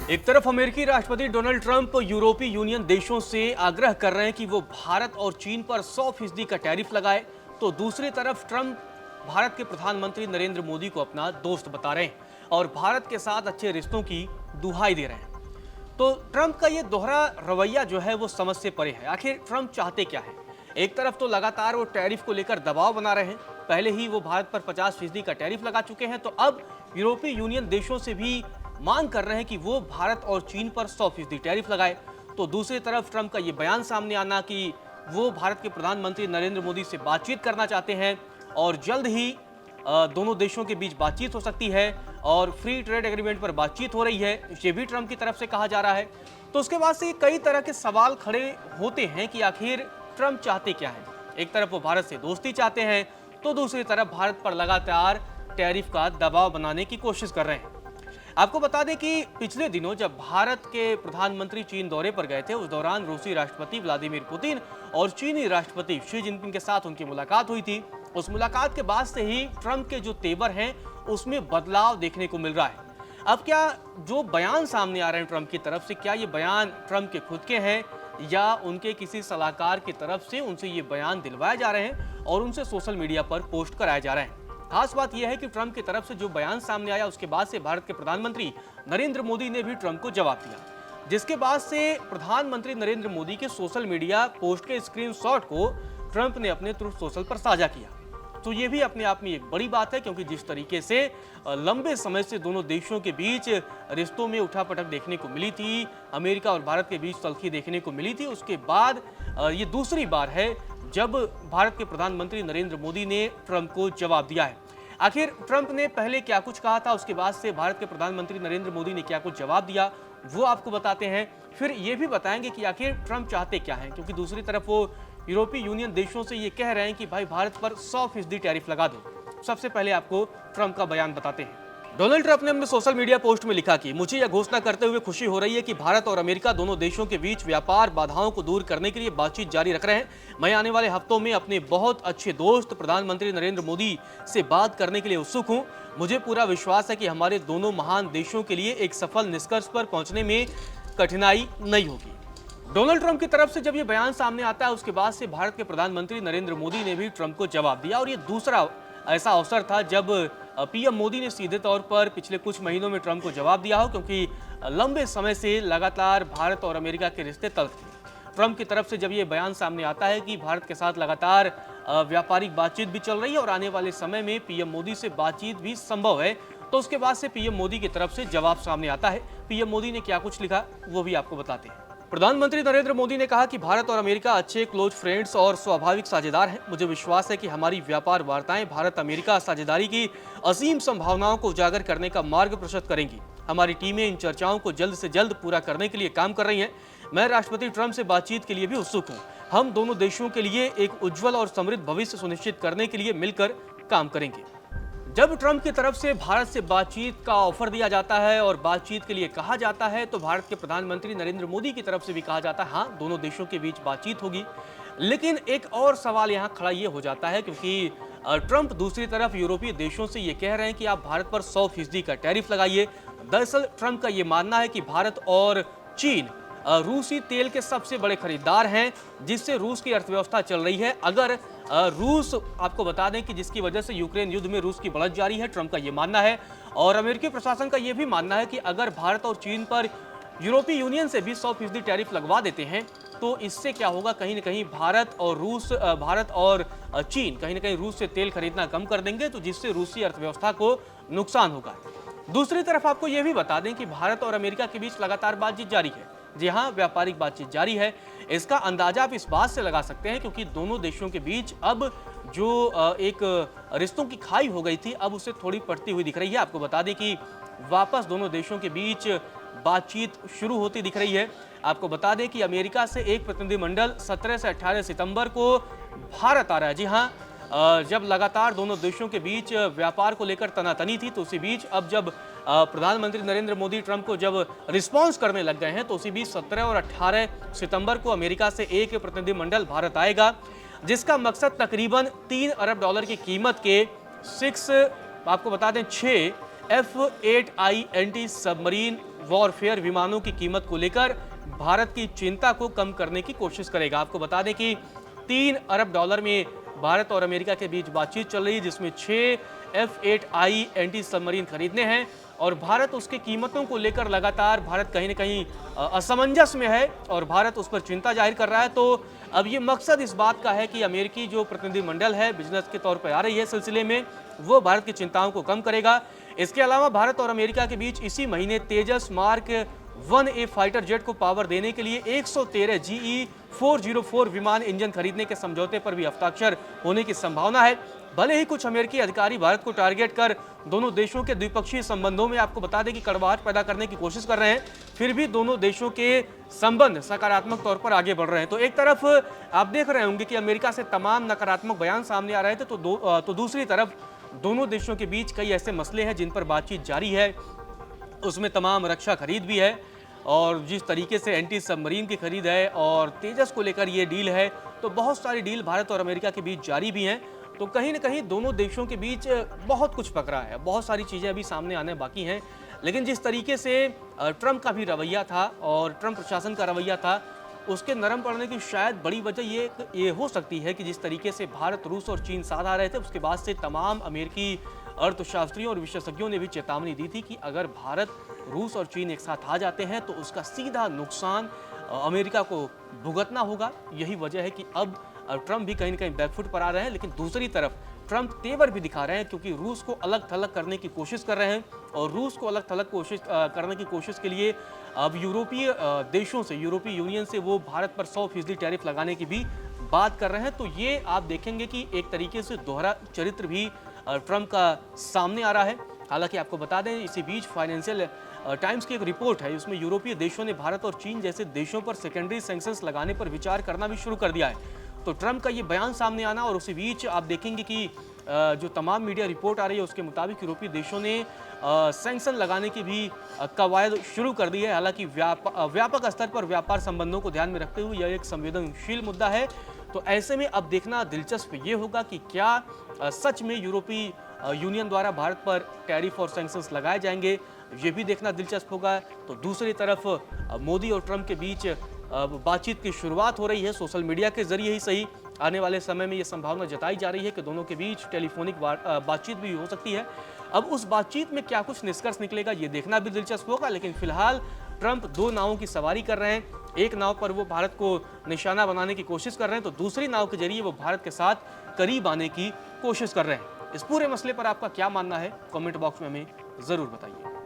एक तरफ अमेरिकी राष्ट्रपति डोनाल्ड ट्रंप यूरोपीय यूनियन देशों से आग्रह कर रहे हैं कि वो भारत और चीन पर 100% का टैरिफ लगाए, तो दूसरी तरफ ट्रंप भारत के प्रधानमंत्री नरेंद्र मोदी को अपना दोस्त बता रहे हैं और भारत के साथ अच्छे रिश्तों की दुहाई दे रहे हैं। तो ट्रंप का ये दोहरा रवैया जो है वो समझ से परे है। आखिर ट्रंप चाहते क्या है? एक तरफ तो लगातार वो टैरिफ को लेकर दबाव बना रहे हैं, पहले ही वो भारत पर 50% का टैरिफ लगा चुके हैं, तो अब यूरोपीय यूनियन देशों से भी मांग कर रहे हैं कि वो भारत और चीन पर 100% टैरिफ लगाए। तो दूसरी तरफ ट्रंप का ये बयान सामने आना कि वो भारत के प्रधानमंत्री नरेंद्र मोदी से बातचीत करना चाहते हैं और जल्द ही दोनों देशों के बीच बातचीत हो सकती है और फ्री ट्रेड एग्रीमेंट पर बातचीत हो रही है, ये भी ट्रंप की तरफ से कहा जा रहा है। तो उसके बाद से कई तरह के सवाल खड़े होते हैं कि आखिर ट्रंप चाहते क्या है। एक तरफ वो भारत से दोस्ती चाहते हैं, तो दूसरी तरफ भारत पर लगातार टैरिफ का दबाव बनाने की कोशिश कर रहे हैं। आपको बता दें कि पिछले दिनों जब भारत के प्रधानमंत्री चीन दौरे पर गए थे, उस दौरान रूसी राष्ट्रपति व्लादिमीर पुतिन और चीनी राष्ट्रपति शी जिनपिंग के साथ उनकी मुलाकात हुई थी। उस मुलाकात के बाद से ही ट्रंप के जो तेवर हैं उसमें बदलाव देखने को मिल रहा है। अब क्या जो बयान सामने आ रहे हैं ट्रंप की तरफ से, क्या ये बयान ट्रंप के खुद के हैं या उनके किसी सलाहकार की तरफ से उनसे ये बयान दिलवाए जा रहे हैं और उनसे सोशल मीडिया पर पोस्ट कराए जा रहे हैं? खास बात यह है कि ट्रंप की तरफ से जो बयान सामने आया उसके बाद से भारत के प्रधानमंत्री नरेंद्र मोदी ने भी ट्रंप को जवाब दिया, जिसके बाद से प्रधानमंत्री नरेंद्र मोदी के सोशल मीडिया पोस्ट के स्क्रीनशॉट को ट्रंप ने अपने ट्रुथ सोशल पर साझा किया। तो ये भी अपने आप में एक बड़ी बात है, क्योंकि जिस तरीके से लंबे समय से दोनों देशों के बीच रिश्तों में उठापटक देखने को मिली थी, अमेरिका और भारत के बीच तल्खी देखने को मिली थी, उसके बाद ये दूसरी बार है जब भारत के प्रधानमंत्री नरेंद्र मोदी ने ट्रंप को जवाब दिया है। आखिर ट्रंप ने पहले क्या कुछ कहा था, उसके बाद से भारत के प्रधानमंत्री नरेंद्र मोदी ने क्या कुछ जवाब दिया, वो आपको बताते हैं। फिर ये भी बताएंगे कि आखिर ट्रंप चाहते क्या हैं, क्योंकि दूसरी तरफ वो यूरोपीय यूनियन देशों से ये कह रहे हैं कि भाई भारत पर 100% टैरिफ लगा दो। सबसे पहले आपको ट्रंप का बयान बताते हैं। डोनाल्ड ट्रंप ने अपने सोशल मीडिया पोस्ट में लिखा कि मुझे यह घोषणा करते हुए खुशी हो रही है कि भारत और अमेरिका दोनों देशों के बीच व्यापार बाधाओं को दूर करने के लिए बातचीत जारी रख रहे हैं। मैं आने वाले हफ्तों में अपने बहुत अच्छे दोस्त प्रधानमंत्री नरेंद्र मोदी से बात करने के लिए उत्सुक हूं। मुझे पूरा विश्वास है कि हमारे दोनों महान देशों के लिए एक सफल निष्कर्ष पर पहुंचने में कठिनाई नहीं होगी। डोनाल्ड ट्रंप की तरफ से जब ये बयान सामने आता है, उसके बाद से भारत के प्रधानमंत्री नरेंद्र मोदी ने भी ट्रंप को जवाब दिया और ये दूसरा ऐसा अवसर था जब पीएम मोदी ने सीधे तौर पर पिछले कुछ महीनों में ट्रंप को जवाब दिया हो, क्योंकि लंबे समय से लगातार भारत और अमेरिका के रिश्ते तल्ख थे। ट्रंप की तरफ से जब ये बयान सामने आता है कि भारत के साथ लगातार व्यापारिक बातचीत भी चल रही है और आने वाले समय में पीएम मोदी से बातचीत भी संभव है, तो उसके बाद से पीएम मोदी की तरफ से जवाब सामने आता है। पीएम मोदी ने क्या कुछ लिखा वो भी आपको बताते हैं। प्रधानमंत्री नरेंद्र मोदी ने कहा कि भारत और अमेरिका अच्छे क्लोज फ्रेंड्स और स्वाभाविक साझेदार हैं। मुझे विश्वास है कि हमारी व्यापार वार्ताएं भारत अमेरिका साझेदारी की असीम संभावनाओं को उजागर करने का मार्ग प्रशस्त करेंगी। हमारी टीमें इन चर्चाओं को जल्द से जल्द पूरा करने के लिए काम कर रही हैं। मैं राष्ट्रपति ट्रंप से बातचीत के लिए भी उत्सुक हूँ। हम दोनों देशों के लिए एक उज्ज्वल और समृद्ध भविष्य सुनिश्चित करने के लिए मिलकर काम करेंगे। जब ट्रंप की तरफ से भारत से बातचीत का ऑफर दिया जाता है और बातचीत के लिए कहा जाता है, तो भारत के प्रधानमंत्री नरेंद्र मोदी की तरफ से भी कहा जाता है हाँ, दोनों देशों के बीच बातचीत होगी। लेकिन एक और सवाल यहाँ खड़ा ये हो जाता है, क्योंकि ट्रंप दूसरी तरफ यूरोपीय देशों से ये कह रहे हैं कि आप भारत पर 100% का टैरिफ लगाइए। दरअसल ट्रंप का ये मानना है कि भारत और चीन रूसी तेल के सबसे बड़े खरीदार हैं, जिससे रूस की अर्थव्यवस्था चल रही है। अगर रूस, आपको बता दें कि जिसकी वजह से यूक्रेन युद्ध में रूस की बढ़त जारी है, ट्रंप का ये मानना है। और अमेरिकी प्रशासन का ये भी मानना है कि अगर भारत और चीन पर यूरोपीय यूनियन से भी 100% टैरिफ लगवा देते हैं, तो इससे क्या होगा, कहीं ना कहीं भारत और चीन कहीं ना कहीं रूस से तेल खरीदना कम कर देंगे, तो जिससे रूसी अर्थव्यवस्था को नुकसान होगा। दूसरी तरफ आपको यह भी बता दें कि भारत और अमेरिका के बीच लगातार बातचीत जारी है। जी हाँ, व्यापारिक बातचीत जारी है। इसका अंदाजा आप इस बात से लगा सकते हैं क्योंकि दोनों देशों के बीच अब जो एक रिश्तों की खाई हो गई थी, अब उसे थोड़ी पड़ती हुई दिख रही है। आपको बता दें कि वापस दोनों देशों के बीच बातचीत शुरू होती दिख रही है। आपको बता दें कि अमेरिका से एक प्रतिनिधिमंडल 17 से 18 सितंबर को भारत आ रहा है। जी हाँ, जब लगातार दोनों देशों के बीच व्यापार को लेकर तनातनी थी, तो उसी बीच अब जब प्रधानमंत्री नरेंद्र मोदी ट्रंप को जब रिस्पॉन्स करने लग गए हैं, तो उसी बीच 17 और 18 सितंबर को अमेरिका से एक प्रतिनिधिमंडल भारत आएगा, जिसका मकसद तकरीबन $3 अरब की कीमत के 6 F-8I एंटी सबमरीन वॉरफेयर विमानों की कीमत को लेकर भारत की चिंता को कम करने की कोशिश करेगा। आपको बता दें कि $3 अरब में भारत और अमेरिका के बीच बातचीत चल रही है, जिसमें 6 F-8I एंटी सबमरीन खरीदने हैं और भारत उसकी कीमतों को लेकर लगातार भारत कहीं न कहीं असमंजस में है और भारत उस पर चिंता जाहिर कर रहा है। तो अब ये मकसद इस बात का है कि अमेरिकी जो प्रतिनिधिमंडल है बिजनेस के तौर पर आ रही है सिलसिले में, वो भारत की चिंताओं को कम करेगा। इसके अलावा भारत और अमेरिका के बीच इसी महीने तेजस मार्क 1A फाइटर जेट को पावर देने के लिए 113 GE-404 विमान इंजन खरीदने के समझौते पर भी हस्ताक्षर होने की संभावना है। भले ही कुछ अमेरिकी अधिकारी भारत को टारगेट कर दोनों देशों के द्विपक्षीय संबंधों में आपको बता दें कि कड़वाहट पैदा करने की कोशिश कर रहे हैं, फिर भी दोनों देशों के संबंध सकारात्मक तौर पर आगे बढ़ रहे हैं। तो एक तरफ आप देख रहे होंगे कि अमेरिका से तमाम नकारात्मक बयान सामने आ रहे थे, तो दूसरी तरफ दोनों देशों के बीच कई ऐसे मसले हैं जिन पर बातचीत जारी है। उसमें तमाम रक्षा खरीद भी है और जिस तरीके से एंटी सबमरीन की खरीद है और तेजस को लेकर ये डील है, तो बहुत सारी डील भारत और अमेरिका के बीच जारी भी हैं। तो कहीं न कहीं दोनों देशों के बीच बहुत कुछ पकड़ा है, बहुत सारी चीज़ें अभी सामने आने बाकी हैं। लेकिन जिस तरीके से ट्रंप का भी रवैया था और ट्रंप प्रशासन का रवैया था, उसके नरम पड़ने की शायद बड़ी वजह ये हो सकती है कि जिस तरीके से भारत, रूस और चीन साथ आ रहे थे, उसके बाद से तमाम अमेरिकी अर्थशास्त्रियों और विशेषज्ञों ने भी चेतावनी दी थी कि अगर भारत, रूस और चीन एक साथ आ जाते हैं तो उसका सीधा नुकसान अमेरिका को भुगतना होगा। यही वजह है कि अब ट्रंप भी कहीं न कहीं बैकफुट पर आ रहे हैं। लेकिन दूसरी तरफ ट्रंप तेवर भी दिखा रहे हैं, क्योंकि रूस को अलग थलग करने की कोशिश कर रहे हैं और रूस को अलग थलग करने की कोशिश के लिए अब यूरोपीय देशों से, यूरोपीय यूनियन से वो भारत पर 100% टैरिफ लगाने की भी बात कर रहे हैं। तो ये आप देखेंगे कि एक तरीके से दोहरा चरित्र भी ट्रंप का सामने आ रहा है। हालांकि आपको बता दें, इसी बीच फाइनेंशियल टाइम्स की एक रिपोर्ट है, उसमें यूरोपीय देशों ने भारत और चीन जैसे देशों पर सेकेंडरी सैंक्शंस लगाने पर विचार करना भी शुरू कर दिया है। तो ट्रंप का ये बयान सामने आना और उसी बीच आप देखेंगे कि जो तमाम मीडिया रिपोर्ट आ रही है उसके मुताबिक यूरोपीय देशों ने सैंक्शन लगाने की भी कवायद शुरू कर दी है। हालांकि व्यापक स्तर पर व्यापार संबंधों को ध्यान में रखते हुए यह एक संवेदनशील मुद्दा है। तो ऐसे में अब देखना दिलचस्प ये होगा कि क्या सच में यूरोपीय यूनियन द्वारा भारत पर टैरिफ और सैंक्शंस लगाए जाएंगे, ये भी देखना दिलचस्प होगा। तो दूसरी तरफ मोदी और ट्रंप के बीच बातचीत की शुरुआत हो रही है, सोशल मीडिया के जरिए ही सही। आने वाले समय में ये संभावना जताई जा रही है कि दोनों के बीच टेलीफोनिक बातचीत भी हो सकती है। अब उस बातचीत में क्या कुछ निष्कर्ष निकलेगा, ये देखना भी दिलचस्प होगा। लेकिन फिलहाल ट्रंप दो नावों की सवारी कर रहे हैं। एक नाव पर वो भारत को निशाना बनाने की कोशिश कर रहे हैं, तो दूसरी नाव के जरिए वो भारत के साथ करीब आने की कोशिश कर रहे हैं। इस पूरे मसले पर आपका क्या मानना है, कमेंट बॉक्स में हमें जरूर बताइए।